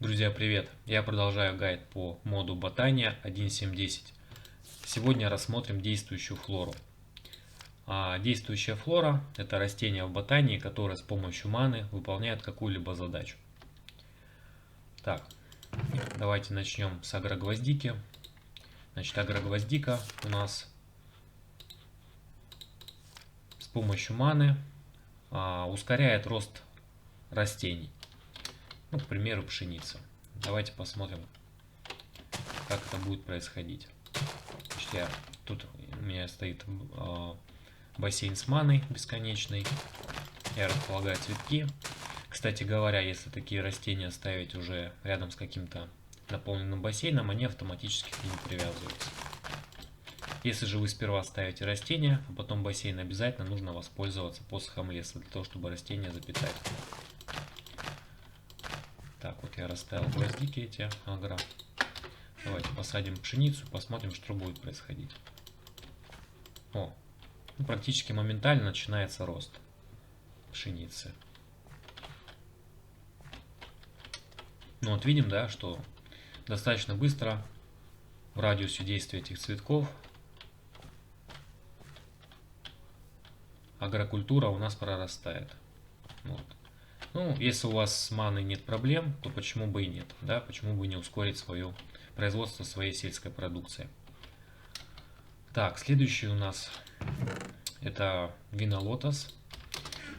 Друзья, привет! Я продолжаю гайд по моду Ботания 1.7.10. Сегодня рассмотрим действующую флору. Действующая флора – это растение в ботании, которое с помощью маны выполняет какую-либо задачу. Так, давайте начнем с агрогвоздики. Значит, агрогвоздика у нас с помощью маны ускоряет рост растений. Ну, к примеру, пшеница. Давайте посмотрим, как это будет происходить. Значит, тут у меня стоит бассейн с маной бесконечный. Я располагаю цветки. Кстати говоря, если такие растения ставить уже рядом с каким-то наполненным бассейном, они автоматически к ним привязываются. Если же вы сперва ставите растения, а потом бассейн, обязательно нужно воспользоваться посохом леса для того, чтобы растения запитать. Так, вот я расставил гвоздики эти агро. Давайте посадим пшеницу, посмотрим, что будет происходить. Практически моментально начинается рост пшеницы. Ну вот видим, да, что достаточно быстро в радиусе действия этих цветков агрокультура у нас прорастает. Вот. Ну, если у вас с маной нет проблем, то почему бы и нет, да, почему бы не ускорить свое производство своей сельской продукции. Так, следующий у нас это винолотос.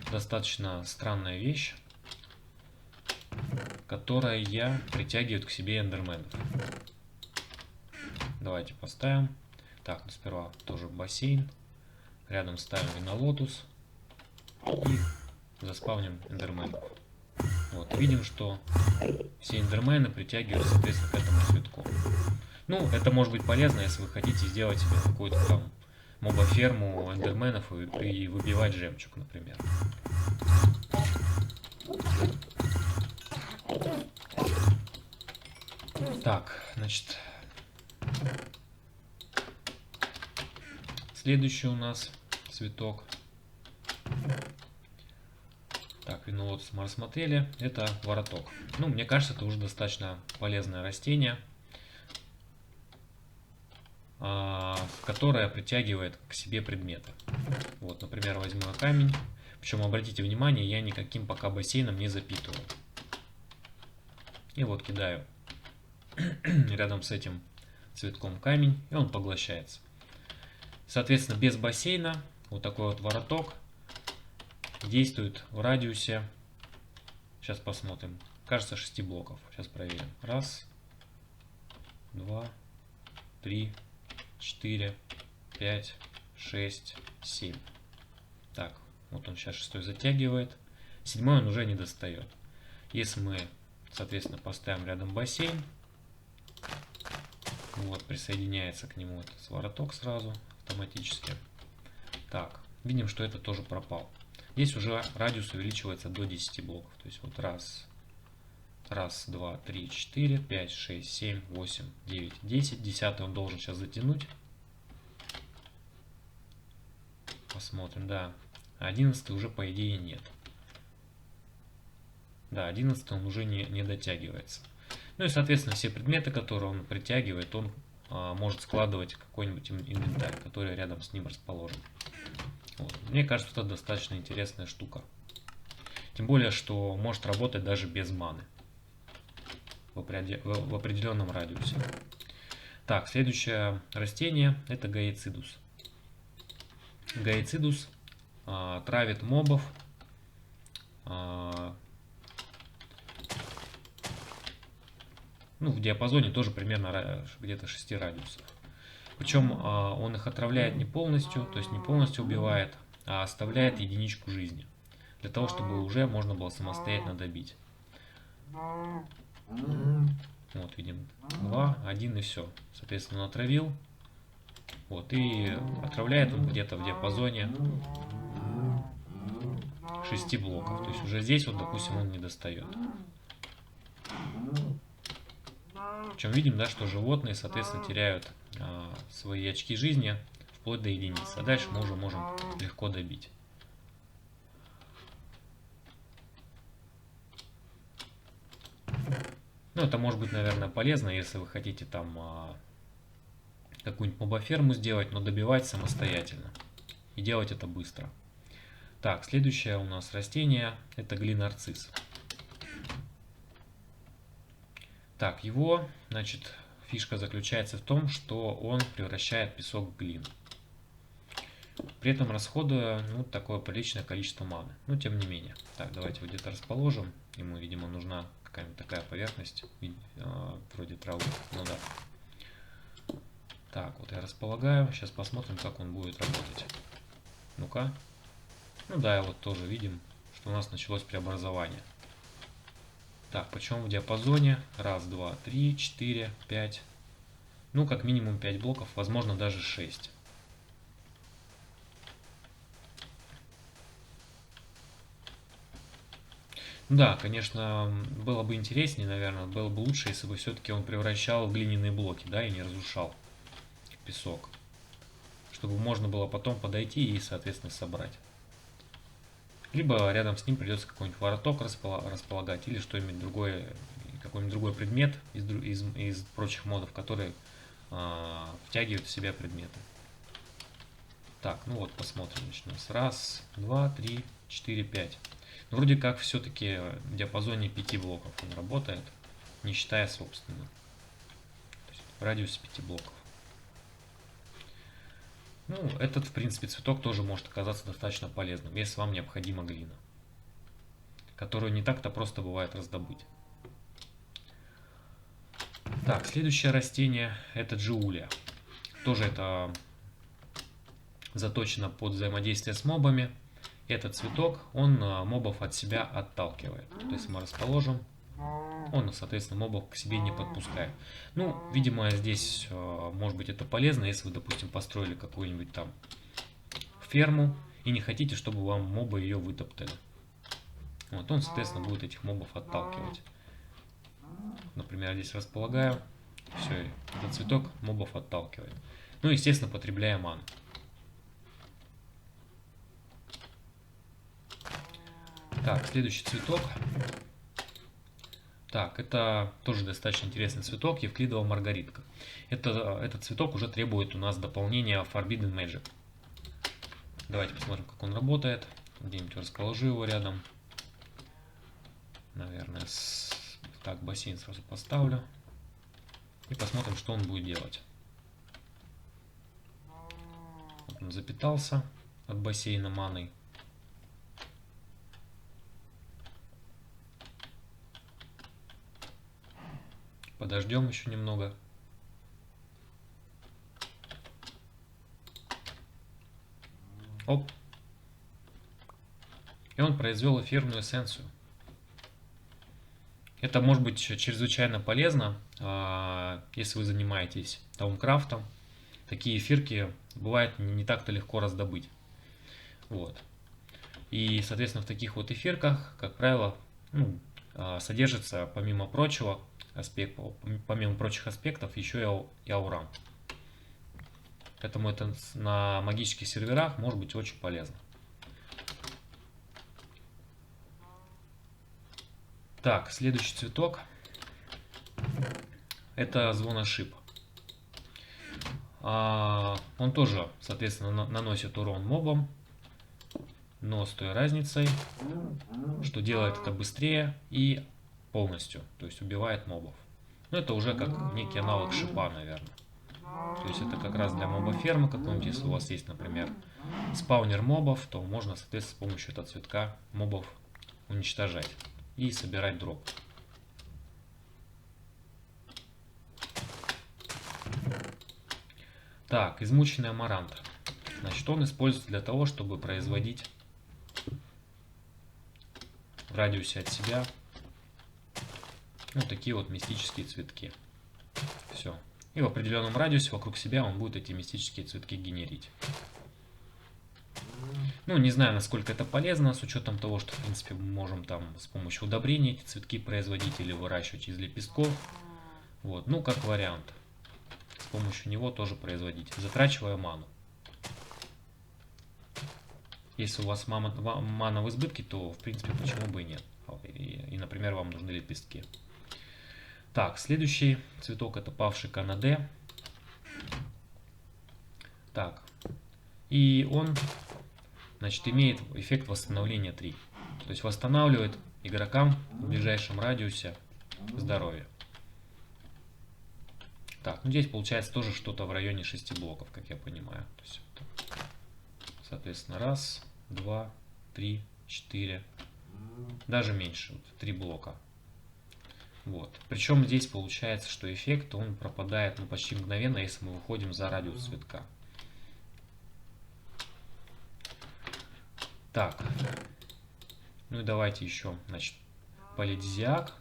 Достаточно странная вещь, которая притягивает к себе эндерменов. Давайте поставим. Так, ну сперва тоже бассейн. Рядом ставим винолотус и заспавним эндерменов. Вот, видим, что все эндермены притягиваются, соответственно, к этому цветку. Ну, это может быть полезно, если вы хотите сделать себе какую-то там мобоферму эндерменов и выбивать жемчуг, например. Так, значит, следующий у нас цветок. Так, винолотос мы рассмотрели. Это вороток. Ну, мне кажется, это уже достаточно полезное растение, которое притягивает к себе предметы. Вот, например, возьму камень. Причем, обратите внимание, я никаким пока бассейном не запитываю. И вот кидаю рядом с этим цветком камень, и он поглощается. Соответственно, без бассейна вот такой вот вороток действует в радиусе, сейчас посмотрим, кажется, 6 блоков. Сейчас проверим. Раз, два, три, 4, 5, 6, 7. Так, вот он сейчас 6 затягивает. 7 он уже не достает. Если мы, соответственно, поставим рядом бассейн, вот, присоединяется к нему этот вороток сразу автоматически. Так, видим, что это тоже пропал. Здесь уже радиус увеличивается до 10 блоков. То есть вот раз, два, три, 4, 5, 6, 7, 8, 9, 10. 10 он должен сейчас затянуть. Посмотрим, да. 11 уже по идее нет. Да, 11 он уже не дотягивается. Ну и соответственно все предметы, которые он притягивает, он может складывать какой-нибудь инвентарь, который рядом с ним расположен. Вот. Мне кажется, это достаточно интересная штука. Тем более, что может работать даже без маны в определенном радиусе. Так, следующее растение это гаецидус. Гаецидус травит мобов, в диапазоне тоже примерно где-то 6 радиусов. Причем он их отравляет не полностью, то есть не полностью убивает, а оставляет единичку жизни. Для того, чтобы уже можно было самостоятельно добить. Вот, видим, 2, 1 и все. Соответственно, он отравил. Вот, и отравляет он где-то в диапазоне 6 блоков. То есть уже здесь, вот, допустим, он не достает. Причем видим, да, что животные, соответственно, теряют свои очки жизни вплоть до единицы. А дальше мы уже можем легко добить. Ну, это может быть, наверное, полезно, если вы хотите там какую-нибудь мобоферму сделать, но добивать самостоятельно. И делать это быстро. Так, следующее у нас растение — это глинарцисс. Так, его, значит, фишка заключается в том, что он превращает песок в глину. При этом расходуя, ну, такое приличное количество маны. Но тем не менее. Так, давайте его где-то расположим. Ему, видимо, нужна какая-нибудь такая поверхность, вроде травы. Ну да. Так, вот я располагаю. Сейчас посмотрим, как он будет работать. Ну-ка. Ну да, вот тоже видим, что у нас началось преобразование. Так, причем в диапазоне 1, 2, 3, 4, 5. Ну, как минимум 5 блоков, возможно, даже 6. Да, конечно, было бы интереснее, наверное, было бы лучше, если бы все-таки он превращал в глиняные блоки, да, и не разрушал песок. Чтобы можно было потом подойти и, соответственно, собрать. Либо рядом с ним придется какой-нибудь вороток располагать или что-нибудь другое, какой-нибудь другой предмет из прочих модов, которые втягивают в себя предметы. Так, ну вот посмотрим. Значит, у нас 1, 2, 3, 4, 5. Но вроде как все-таки в диапазоне 5 блоков он работает, не считая собственно. То есть в радиусе 5 блоков. Ну, этот, в принципе, цветок тоже может оказаться достаточно полезным, если вам необходима глина, которую не так-то просто бывает раздобыть. Так, следующее растение — это джиулия. Тоже это заточено под взаимодействие с мобами. Этот цветок, он мобов от себя отталкивает. То есть мы расположим, он, соответственно, мобов к себе не подпускает. Ну, видимо, здесь, может быть, это полезно, если вы, допустим, построили какую-нибудь там ферму и не хотите, чтобы вам мобы ее вытоптали. Вот он, соответственно, будет этих мобов отталкивать. Например, здесь располагаю. Все, этот цветок мобов отталкивает. Ну, естественно, потребляя ману. Так, следующий цветок. Так, это тоже достаточно интересный цветок, евклидова маргаритка. Этот цветок уже требует у нас дополнения Forbidden Magic. Давайте посмотрим, как он работает. Где-нибудь расположу его рядом. Наверное, так, бассейн сразу поставлю. И посмотрим, что он будет делать. Вот он запитался от бассейна маной. Подождем еще немного. Оп. И он произвел эфирную эссенцию. Это может быть чрезвычайно полезно, если вы занимаетесь даункрафтом. Такие эфирки бывает не так-то легко раздобыть. Вот. И, соответственно, в таких вот эфирках, как правило, содержится, помимо прочих аспектов, еще и ауран. Поэтому это на магических серверах может быть очень полезно. Так, следующий цветок — это звоношип. Он тоже, соответственно, наносит урон мобам, но с той разницей, что делает это быстрее и полностью, то есть убивает мобов. Но это уже как некий аналог шипа, наверное. То есть это как раз для моба-фермы какой-нибудь, если у вас есть, например, спаунер мобов, то можно, соответственно, с помощью этого цветка мобов уничтожать и собирать дроп. Так, измученный амарант. Значит, он используется для того, чтобы производить в радиусе от себя вот такие вот мистические цветки. Все. И в определенном радиусе вокруг себя он будет эти мистические цветки генерить. Ну, не знаю, насколько это полезно, с учетом того, что, в принципе, мы можем там с помощью удобрений эти цветки производить или выращивать из лепестков. Вот, ну, как вариант. С помощью него тоже производить, затрачивая ману. Если у вас мана в избытке, то, в принципе, почему бы и нет. И, например, вам нужны лепестки. Так, следующий цветок это павший Канаде. Так, и он, значит, имеет эффект восстановления 3. То есть восстанавливает игрокам в ближайшем радиусе здоровье. Так, ну здесь получается тоже что-то в районе 6 блоков, как я понимаю. То есть, соответственно, 1, 2, 3, 4, даже меньше, вот, 3 блока. Вот. Причем здесь получается, что эффект он пропадает почти мгновенно, если мы выходим за радиус цветка. Так, ну и давайте еще, значит, полидизиак.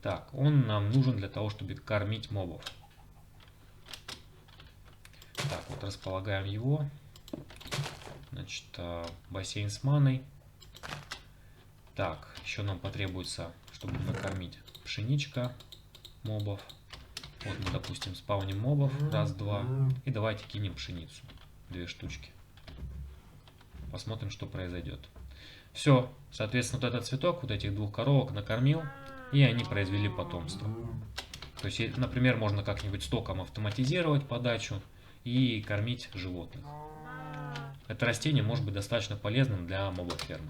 Так, он нам нужен для того, чтобы кормить мобов. Так, вот располагаем его. Значит, бассейн с маной. Так, еще нам потребуется, чтобы накормить пшеничка мобов. Вот мы, допустим, спауним мобов. 1, 2. И давайте кинем пшеницу. 2 штучки. Посмотрим, что произойдет. Все, соответственно, вот этот цветок, вот этих 2 коровок накормил, и они произвели потомство. То есть, например, можно как-нибудь стоком автоматизировать подачу и кормить животных. Это растение может быть достаточно полезным для мобофермы.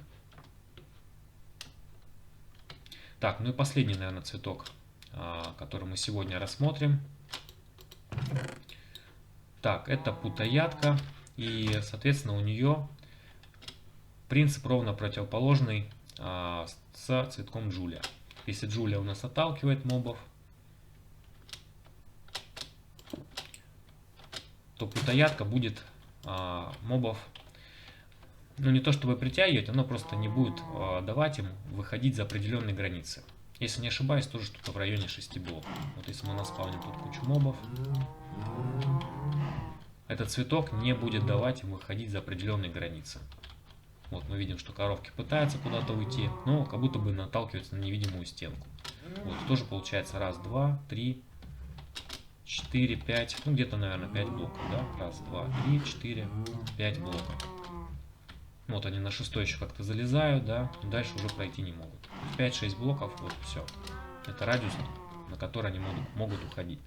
Так, ну и последний, наверное, цветок, который мы сегодня рассмотрим. Так, это путоядка, и, соответственно, у нее принцип ровно противоположный с цветком Джулия. Если Джулия у нас отталкивает мобов, то путоядка будет мобов, ну не то чтобы притягивать, оно просто не будет давать им выходить за определенные границы. Если не ошибаюсь, тоже что-то в районе 6 блоков. Вот если мы наспавним тут кучу мобов, этот цветок не будет давать им выходить за определенные границы. Вот мы видим, что коровки пытаются куда-то уйти, но как будто бы наталкиваются на невидимую стенку. Вот тоже получается 1, 2, 3, 4, 5, ну где-то, наверное, 5 блоков, да? 1, 2, 3, 4, 5 блоков. Вот они на 6 еще как-то залезают, да, и дальше уже пройти не могут. 5-6 блоков, вот все. Это радиус, на который они могут уходить.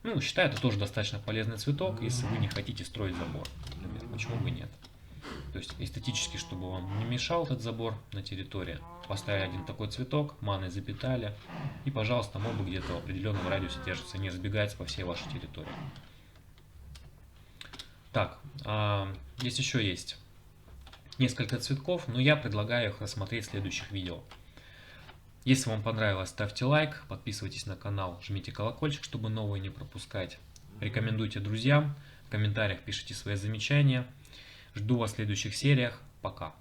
Ну, считаю, это тоже достаточно полезный цветок, если вы не хотите строить забор, например. Почему бы нет? То есть эстетически, чтобы вам не мешал этот забор на территории, поставили один такой цветок, маной запитали, и, пожалуйста, мобы где-то в определенном радиусе держатся, не разбегаются по всей вашей территории. Так, здесь еще есть несколько цветков, но я предлагаю их рассмотреть в следующих видео. Если вам понравилось, ставьте лайк, подписывайтесь на канал, жмите колокольчик, чтобы новые не пропускать. Рекомендуйте друзьям, в комментариях пишите свои замечания. Жду вас в следующих сериях. Пока.